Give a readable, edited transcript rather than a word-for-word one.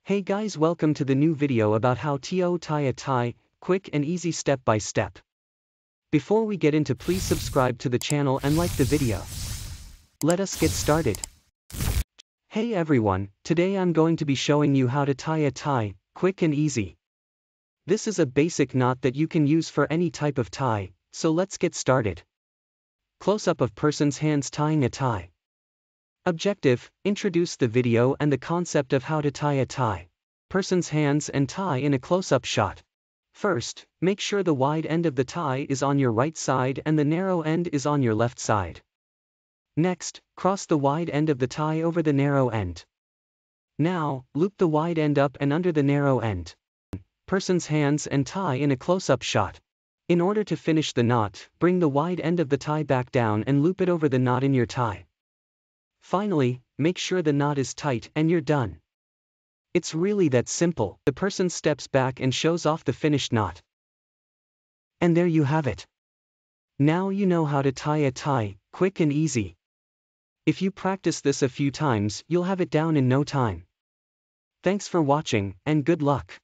Hey guys, welcome to the new video about how to tie a tie, quick and easy step by step. Before we get into, please subscribe to the channel and like the video. Let us get started. Hey everyone, today I'm going to be showing you how to tie a tie, quick and easy. This is a basic knot that you can use for any type of tie, so let's get started. Close-up of person's hands tying a tie. Objective: introduce the video and the concept of how to tie a tie. Person's hands and tie in a close-up shot. First, make sure the wide end of the tie is on your right side and the narrow end is on your left side. Next, cross the wide end of the tie over the narrow end. Now, loop the wide end up and under the narrow end. Person's hands and tie in a close-up shot. In order to finish the knot, bring the wide end of the tie back down and loop it over the knot in your tie. Finally, make sure the knot is tight and you're done. It's really that simple. The person steps back and shows off the finished knot. And there you have it. Now you know how to tie a tie, quick and easy. If you practice this a few times, you'll have it down in no time. Thanks for watching, and good luck.